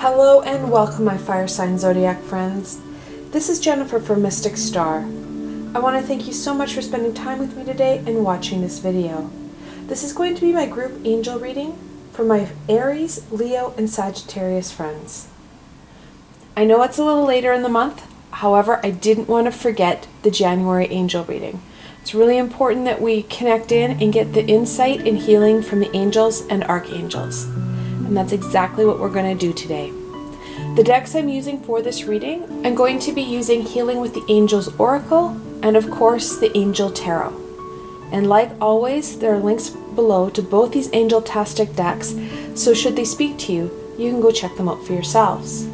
Hello and welcome, my fire sign zodiac friends. This is Jennifer from Mystic Star. I want to thank you so much for spending time with me today and watching this video. This is going to be my group angel reading for my Aries, Leo, and Sagittarius friends. I know it's a little later in the month, however, I didn't want to forget the January angel reading. It's really important that we connect in and get the insight and healing from the angels and archangels. And that's exactly what we're going to do today. The decks I'm using for this reading, I'm going to be using Healing with the Angels Oracle and of course the Angel Tarot. And like always, there are links below to both these angel-tastic decks, so should they speak to you, you can go check them out for yourselves.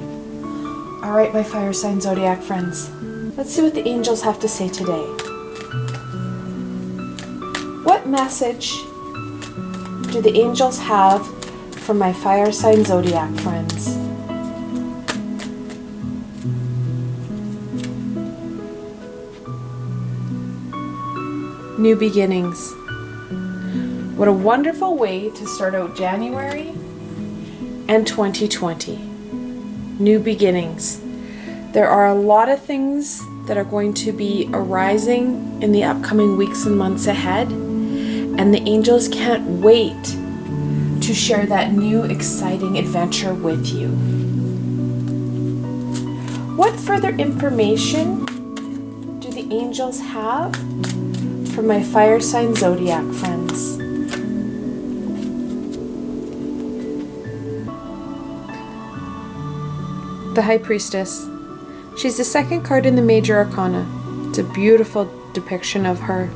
Alright, my fire sign zodiac friends, let's see what the angels have to say today. What message do the angels have for my fire sign zodiac friends? New beginnings. What a wonderful way to start out January and 2020. New beginnings. There are a lot of things that are going to be arising in the upcoming weeks and months ahead, and the angels can't wait to share that new exciting adventure with you. What further information do the angels have for my fire sign zodiac friends? The High Priestess. She's the second card in the Major Arcana. It's a beautiful depiction of her.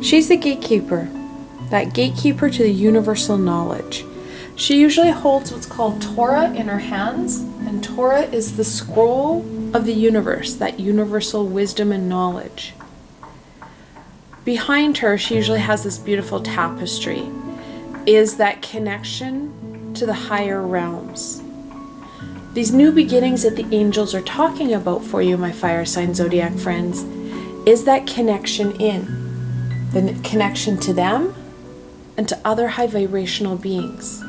She's the gatekeeper. That gatekeeper to the universal knowledge. She usually holds what's called Torah in her hands, and Torah is the scroll of the universe, that universal wisdom and knowledge. Behind her, she usually has this beautiful tapestry, is that connection to the higher realms. These new beginnings that the angels are talking about for you, my fire sign zodiac friends, is that connection in, the connection to them, and to other high vibrational beings.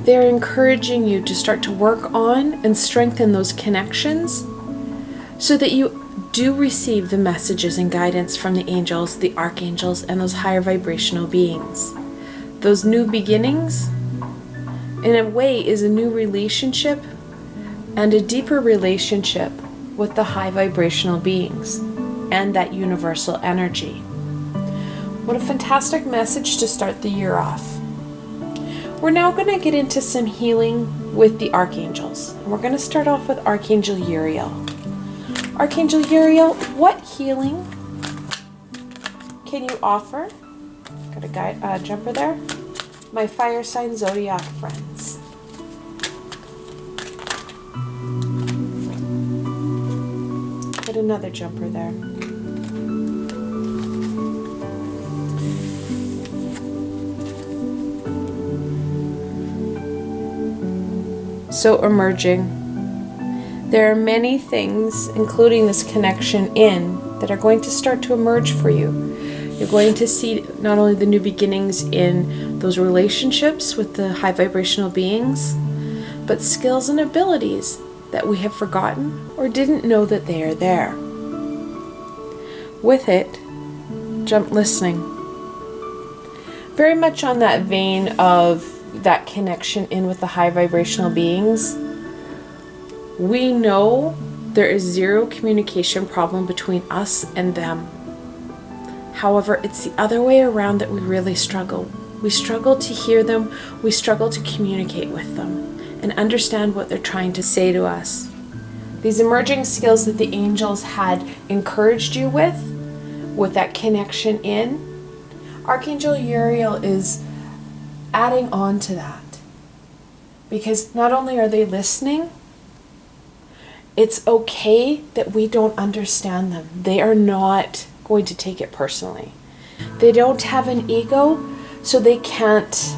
They're encouraging you to start to work on and strengthen those connections so that you do receive the messages and guidance from the angels, the archangels, and those higher vibrational beings. Those new beginnings, in a way, is a new relationship and a deeper relationship with the high vibrational beings and that universal energy. What a fantastic message to start the year off. We're now going to get into some healing with the archangels. And we're going to start off with Archangel Uriel. Archangel Uriel, what healing can you offer? Got a jumper there. My fire sign zodiac friends. Put another jumper there. So emerging. There are many things, including this connection in, that are going to start to emerge for you. You're going to see not only the new beginnings in those relationships with the high vibrational beings, but skills and abilities that we have forgotten or didn't know that they are there. With it, jump listening. Very much on that vein of that connection in with the high vibrational beings. We know there is zero communication problem between us and them. However, it's the other way around that we really struggle. We struggle to hear them, we struggle to communicate with them and understand what they're trying to say to us. These emerging skills that the angels had encouraged you with that connection in, Archangel Uriel is adding on to that, because not only are they listening, it's okay that we don't understand them. They are not going to take it personally. They don't have an ego, so they can't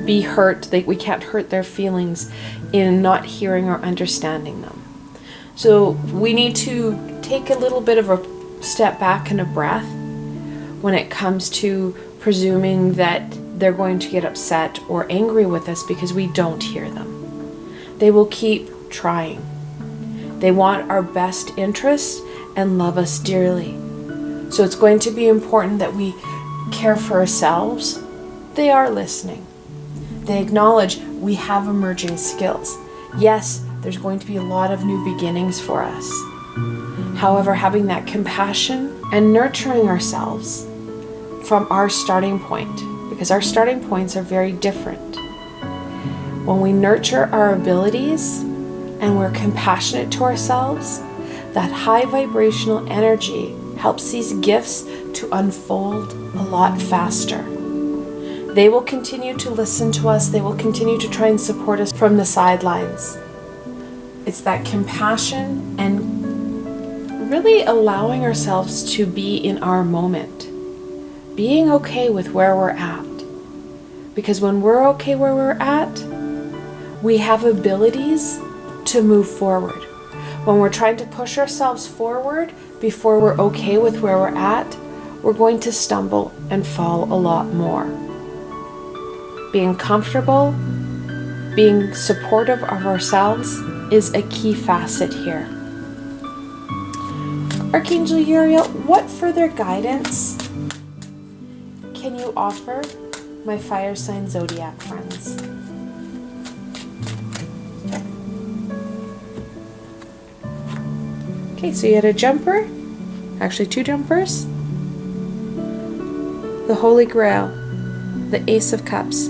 be hurt. We can't hurt their feelings in not hearing or understanding them. So we need to take a little bit of a step back and a breath when it comes to presuming that they're going to get upset or angry with us because we don't hear them. They will keep trying. They want our best interest and love us dearly. So it's going to be important that we care for ourselves. They are listening. They acknowledge we have emerging skills. Yes, there's going to be a lot of new beginnings for us. However, having that compassion and nurturing ourselves from our starting point, because our starting points are very different. When we nurture our abilities and we're compassionate to ourselves, that high vibrational energy helps these gifts to unfold a lot faster. They will continue to listen to us. They will continue to try and support us from the sidelines. It's that compassion and really allowing ourselves to be in our moment. Being okay with where we're at. Because when we're okay where we're at, we have abilities to move forward. When we're trying to push ourselves forward before we're okay with where we're at, we're going to stumble and fall a lot more. Being comfortable, being supportive of ourselves is a key facet here. Archangel Uriel, what further guidance can you offer my fire sign zodiac friends? Okay, so you had a jumper, actually 2 jumpers, the Holy Grail, the Ace of Cups.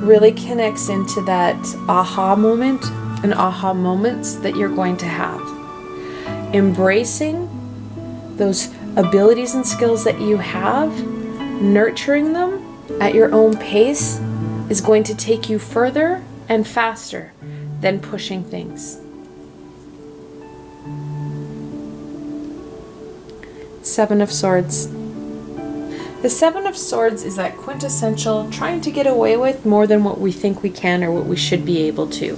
Really connects into that aha moment and aha moments that you're going to have. Embracing those abilities and skills that you have, nurturing them at your own pace is going to take you further and faster than pushing things. 7 of Swords. The 7 of Swords is that quintessential trying to get away with more than what we think we can or what we should be able to.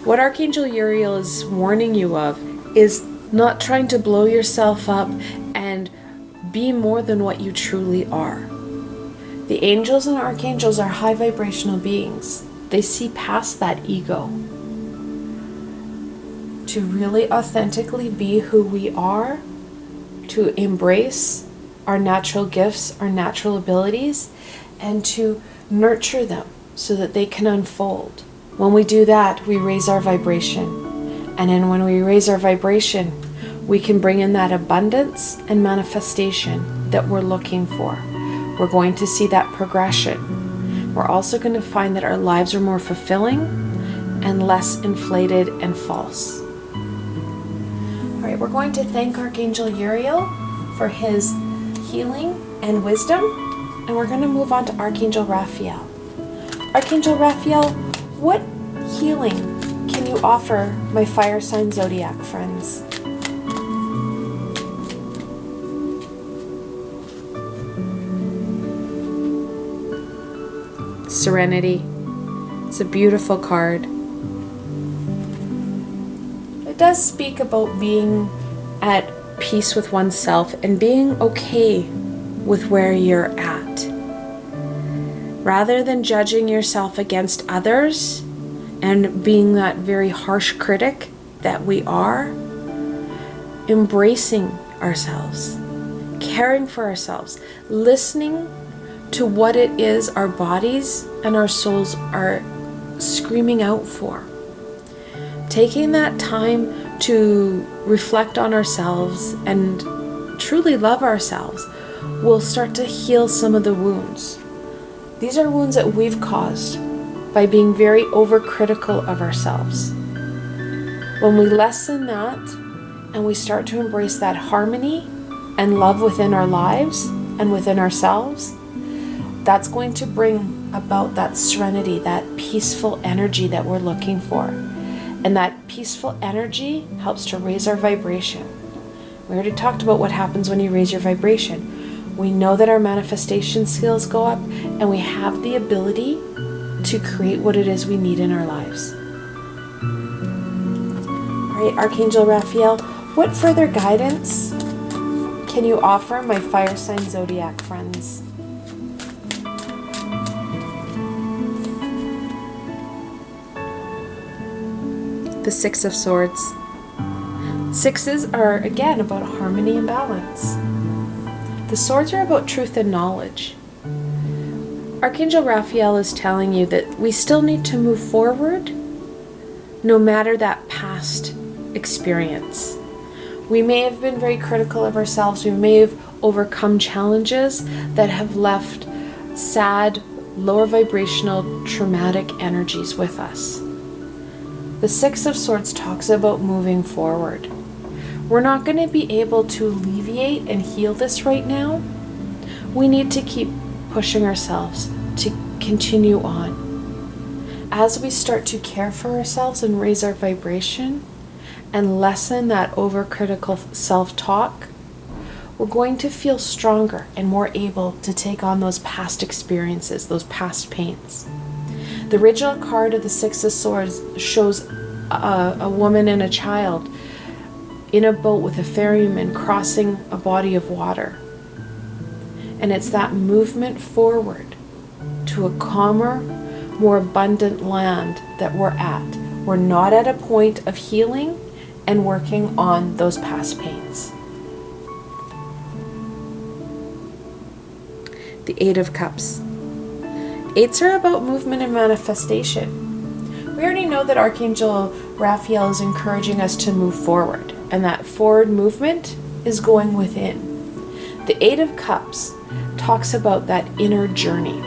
What Archangel Uriel is warning you of is not trying to blow yourself up and be more than what you truly are. The angels and archangels are high vibrational beings. They see past that ego. To really authentically be who we are, to embrace our natural gifts, our natural abilities, and to nurture them so that they can unfold. When we do that, we raise our vibration. And then when we raise our vibration, we can bring in that abundance and manifestation that we're looking for. We're going to see that progression. We're also going to find that our lives are more fulfilling and less inflated and false. All right, we're going to thank Archangel Uriel for his healing and wisdom, and we're going to move on to Archangel Raphael. Archangel Raphael, what healing can you offer my fire sign zodiac friends? Serenity. It's a beautiful card. It does speak about being at peace with oneself and being okay with where you're at. Rather than judging yourself against others and being that very harsh critic that we are, embracing ourselves, caring for ourselves, listening to what it is our bodies and our souls are screaming out for. Taking that time to reflect on ourselves and truly love ourselves will start to heal some of the wounds. These are wounds that we've caused by being very overcritical of ourselves. When we lessen that and we start to embrace that harmony and love within our lives and within ourselves, that's going to bring about that serenity, that peaceful energy that we're looking for. And that peaceful energy helps to raise our vibration. We already talked about what happens when you raise your vibration. We know that our manifestation skills go up and we have the ability to create what it is we need in our lives. All right, Archangel Raphael, what further guidance can you offer my fire sign zodiac friends? The Six of Swords. Sixes are, again, about harmony and balance. The swords are about truth and knowledge. Archangel Raphael is telling you that we still need to move forward no matter that past experience. We may have been very critical of ourselves. We may have overcome challenges that have left sad, lower vibrational, traumatic energies with us. The Six of Swords talks about moving forward. We're not going to be able to alleviate and heal this right now. We need to keep pushing ourselves to continue on. As we start to care for ourselves and raise our vibration and lessen that overcritical self-talk, we're going to feel stronger and more able to take on those past experiences, those past pains. The original card of the Six of Swords shows a woman and a child in a boat with a ferryman crossing a body of water. And it's that movement forward to a calmer, more abundant land that we're at. We're not at a point of healing and working on those past pains. The Eight of Cups. Eights are about movement and manifestation. We already know that Archangel Raphael is encouraging us to move forward, and that forward movement is going within. The Eight of Cups talks about that inner journey.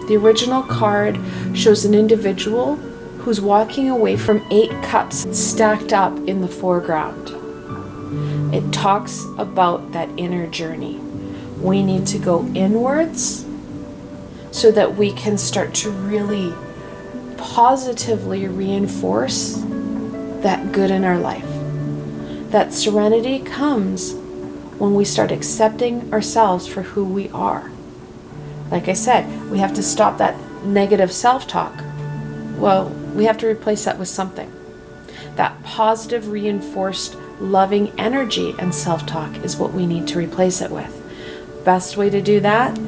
The original card shows an individual who's walking away from 8 cups stacked up in the foreground. It talks about that inner journey. We need to go inwards so that we can start to really positively reinforce that good in our life. That serenity comes when we start accepting ourselves for who we are. Like I said, we have to stop that negative self-talk. Well, we have to replace that with something. That positive, reinforced, loving energy and self-talk is what we need to replace it with. Best way to do that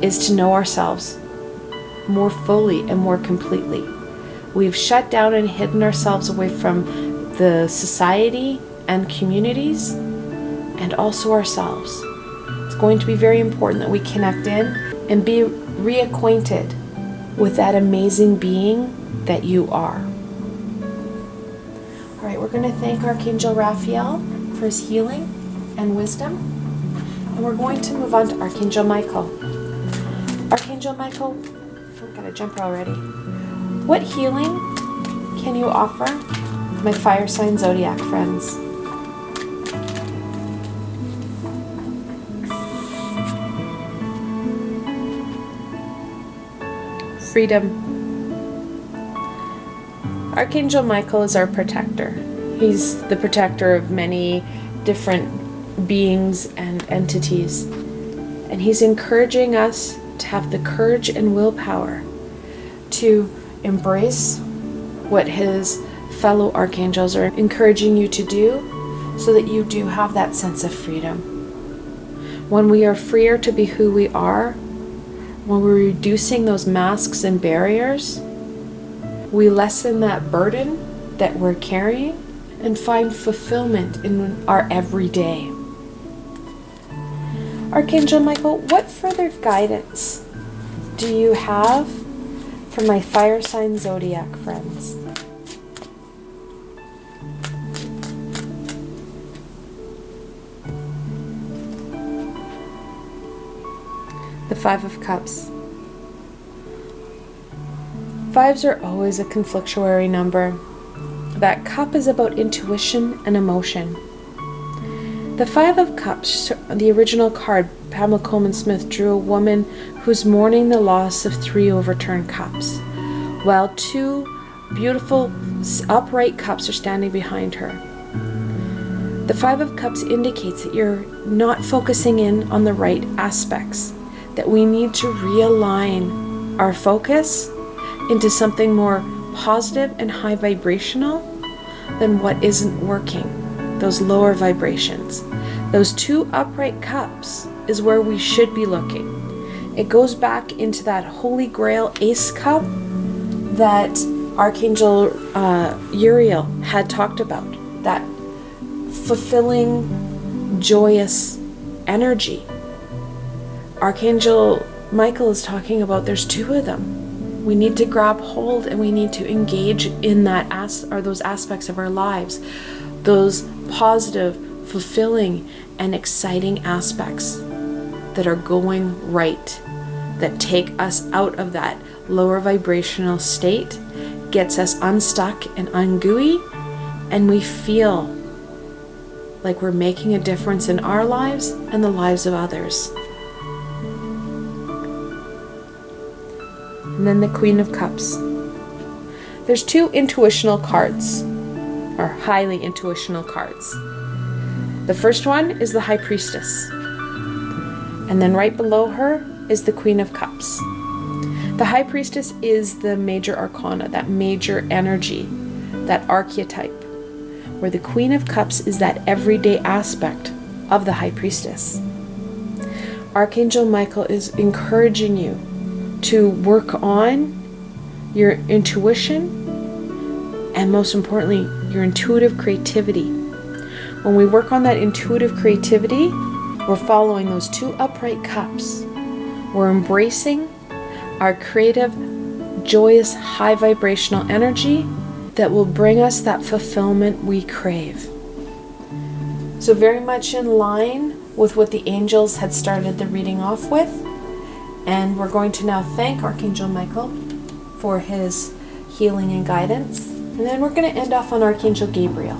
is to know ourselves more fully and more completely. We've shut down and hidden ourselves away from the society and communities and also ourselves. It's going to be very important that we connect in and be reacquainted with that amazing being that you are. All right, we're going to thank Archangel Raphael for his healing and wisdom. And we're going to move on to Archangel Michael. Archangel Michael, I've got a jumper already. What healing can you offer my fire sign zodiac friends? Freedom. Archangel Michael is our protector. He's the protector of many different beings and entities. And he's encouraging us to have the courage and willpower to embrace what his fellow archangels are encouraging you to do so that you do have that sense of freedom. When we are freer to be who we are, when we're reducing those masks and barriers, we lessen that burden that we're carrying and find fulfillment in our everyday. Archangel Michael, what further guidance do you have for my fire sign zodiac friends? The Five of Cups. Fives are always a conflictuary number. That cup is about intuition and emotion. The Five of Cups, the original card, Pamela Coleman Smith drew a woman who's mourning the loss of 3 overturned cups, while 2 beautiful upright cups are standing behind her. The Five of Cups indicates that you're not focusing in on the right aspects, that we need to realign our focus into something more positive and high vibrational than what isn't working, those lower vibrations. Those 2 upright cups is where we should be looking. It goes back into that Holy Grail Ace cup that Archangel Uriel had talked about that fulfilling, joyous energy. Archangel Michael is talking about there's two of them. We need to grab hold and we need to engage in that those aspects of our lives, those positive, fulfilling, and exciting aspects that are going right, that take us out of that lower vibrational state, gets us unstuck and ungooey, and we feel like we're making a difference in our lives and the lives of others. And then the Queen of Cups. There's two intuitional cards, or highly intuitional cards. The first one is the High Priestess. And then right below her is the Queen of Cups. The High Priestess is the major arcana, that major energy, that archetype, where the Queen of Cups is that everyday aspect of the High Priestess. Archangel Michael is encouraging you to work on your intuition and, most importantly, your intuitive creativity. When we work on that intuitive creativity, we're following those two upright cups. We're embracing our creative, joyous, high vibrational energy that will bring us that fulfillment we crave. So very much in line with what the angels had started the reading off with. And we're going to now thank Archangel Michael for his healing and guidance. And then we're going to end off on Archangel Gabriel.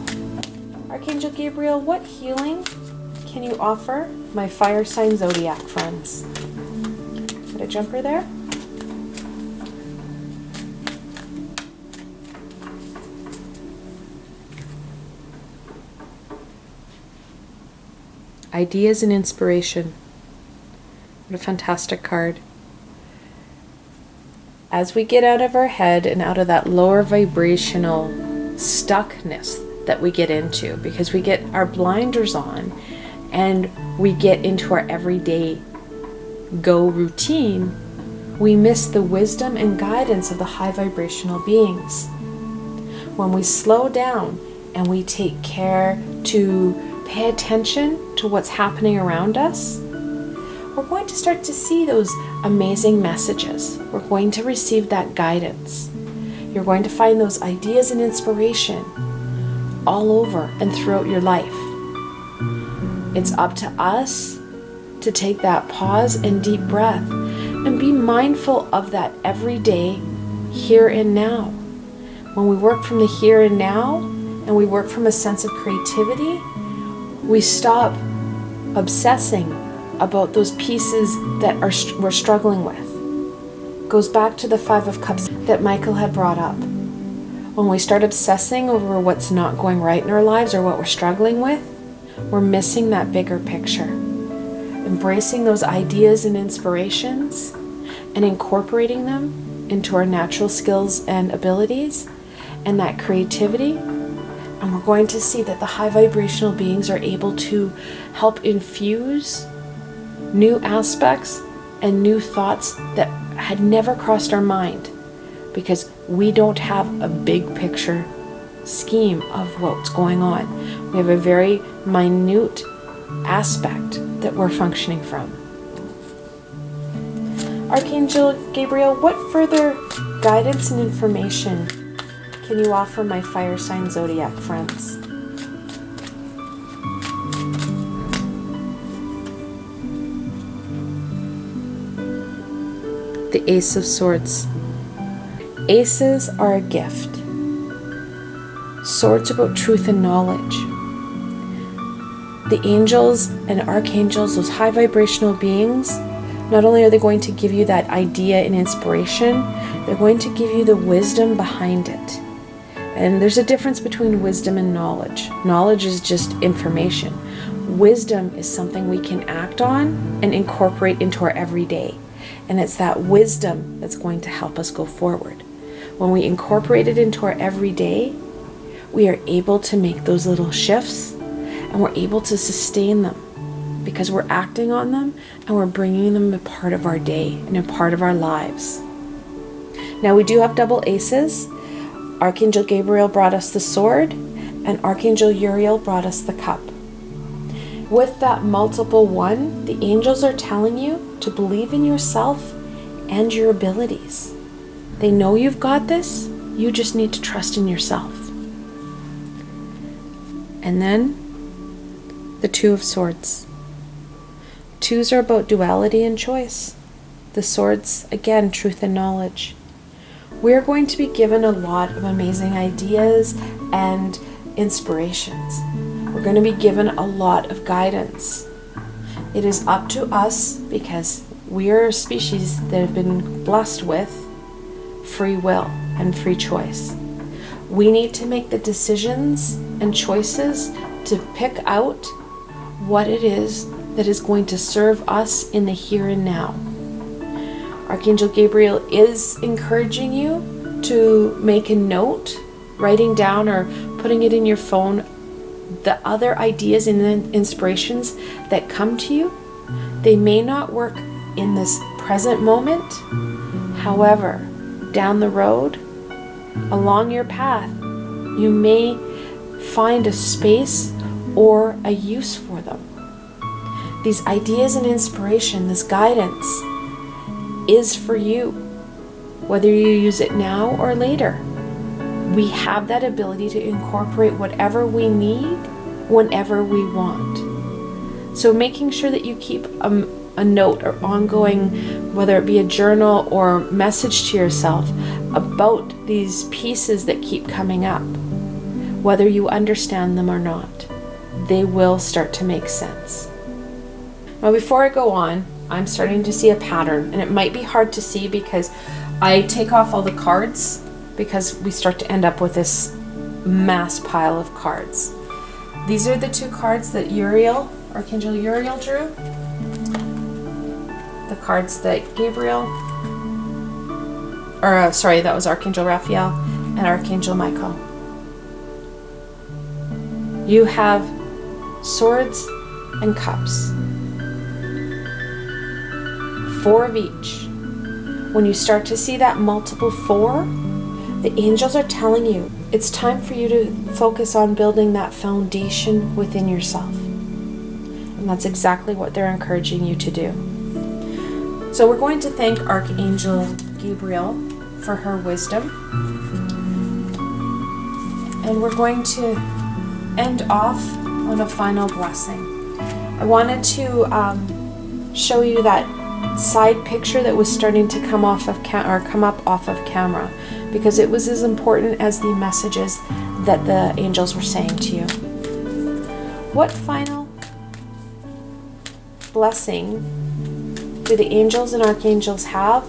Archangel Gabriel, what healing can you offer my fire sign zodiac friends? Got a jumper there? Ideas and inspiration. What a fantastic card. As we get out of our head and out of that lower vibrational stuckness that we get into, because we get our blinders on and we get into our everyday go routine, we miss the wisdom and guidance of the high vibrational beings. When we slow down and we take care to pay attention to what's happening around us, we're going to start to see those amazing messages. We're going to receive that guidance. You're going to find those ideas and inspiration all over and throughout your life. It's up to us to take that pause and deep breath and be mindful of that every day, here and now. When we work from the here and now and we work from a sense of creativity, we stop obsessing about those pieces that we're struggling with. Goes back to the Five of Cups that Michael had brought up. When we start obsessing over what's not going right in our lives or what we're struggling with, we're missing that bigger picture. Embracing those ideas and inspirations and incorporating them into our natural skills and abilities and that creativity, and we're going to see that the high vibrational beings are able to help infuse new aspects and new thoughts that had never crossed our mind, because we don't have a big picture scheme of what's going on. We have a very minute aspect that we're functioning from. Archangel Gabriel, what further guidance and information can you offer my fire sign zodiac friends? The Ace of Swords. Aces are a gift. Swords about truth and knowledge. The angels and archangels, those high vibrational beings, not only are they going to give you that idea and inspiration, they're going to give you the wisdom behind it. And there's a difference between wisdom and knowledge. Knowledge is just information. Wisdom is something we can act on and incorporate into our everyday. And it's that wisdom that's going to help us go forward. When we incorporate it into our everyday, we are able to make those little shifts and we're able to sustain them because we're acting on them and we're bringing them a part of our day and a part of our lives. Now we do have double aces. Archangel Gabriel brought us the sword, and Archangel Uriel brought us the cup. With that multiple one, the angels are telling you to believe in yourself and your abilities. They know you've got this. You just need to trust in yourself. And then the Two of Swords. Twos are about duality and choice. The swords, again, truth and knowledge. We're going to be given a lot of amazing ideas and inspirations. We're going to be given a lot of guidance. It is up to us, because we are a species that have been blessed with free will and free choice. We need to make the decisions and choices to pick out what it is that is going to serve us in the here and now. Archangel Gabriel is encouraging you to make a note, writing down or putting it in your phone, the other ideas and inspirations that come to you. They may not work in this present moment. However, down the road, along your path, you may find a space or a use for them. These ideas and inspiration, this guidance, is for you, whether you use it now or later. We have that ability to incorporate whatever we need whenever we want. So making sure that you keep a note or ongoing, whether it be a journal or message to yourself about these pieces that keep coming up, whether you understand them or not, they will start to make sense. Now, before I go on, I'm starting to see a pattern, and it might be hard to see because I take off all the cards, because we start to end up with this mass pile of cards. These are the two cards that Archangel Uriel drew, the cards that that was Archangel Raphael and Archangel Michael. You have swords and cups, 4 of each. When you start to see that multiple 4, the angels are telling you it's time for you to focus on building that foundation within yourself. And that's exactly what they're encouraging you to do. So we're going to thank Archangel Gabriel for her wisdom. And we're going to end off on a final blessing. I wanted to show you that side picture that was starting to come up off of camera, because it was as important as the messages that the angels were saying to you. What final blessing do the angels and archangels have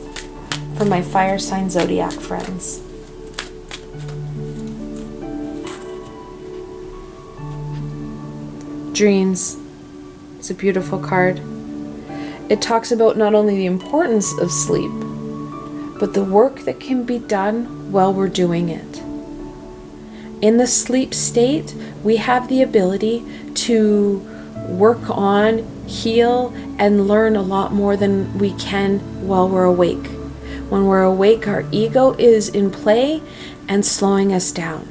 for my fire sign zodiac friends? Dreams. It's a beautiful card. It talks about not only the importance of sleep, but the work that can be done while we're doing it. In the sleep state, we have the ability to work on, heal, and learn a lot more than we can while we're awake. When we're awake, our ego is in play and slowing us down.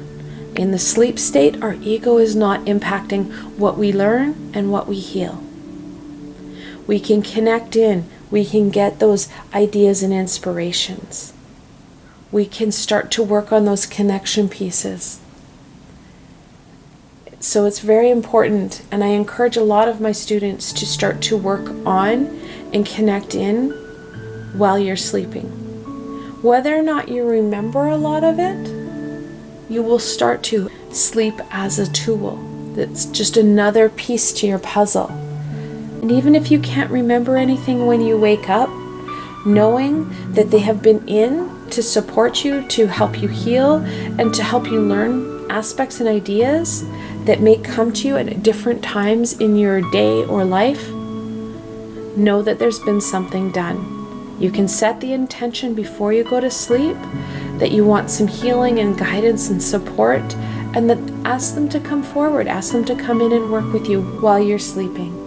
In the sleep state, our ego is not impacting what we learn and what we heal. We can connect in. We can get those ideas and inspirations. We can start to work on those connection pieces. So it's very important, and I encourage a lot of my students to start to work on and connect in while you're sleeping. Whether or not you remember a lot of it, you will start to sleep as a tool. That's just another piece to your puzzle. And even if you can't remember anything when you wake up, knowing that they have been in to support you, to help you heal, and to help you learn aspects and ideas that may come to you at different times in your day or life, know that there's been something done. You can set the intention before you go to sleep that you want some healing and guidance and support, and then ask them to come forward, ask them to come in and work with you while you're sleeping.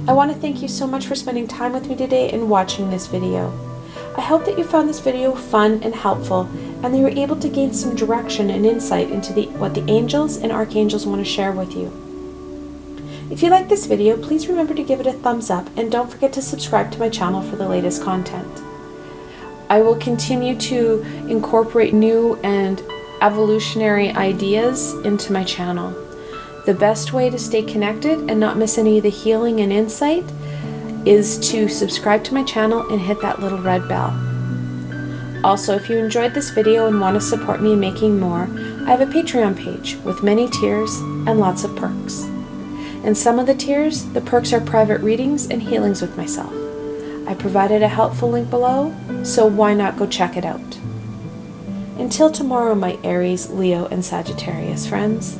I want to thank you so much for spending time with me today and watching this video. I hope that you found this video fun and helpful, and they were able to gain some direction and insight into what the angels and archangels want to share with you. If you like this video, please remember to give it a thumbs up and don't forget to subscribe to my channel for the latest content. I will continue to incorporate new and evolutionary ideas into my channel. The best way to stay connected and not miss any of the healing and insight is to subscribe to my channel and hit that little red bell. Also, if you enjoyed this video and want to support me in making more, I have a Patreon page with many tiers and lots of perks. In some of the tiers, the perks are private readings and healings with myself. I provided a helpful link below, so why not go check it out? Until tomorrow, my Aries, Leo, and Sagittarius friends.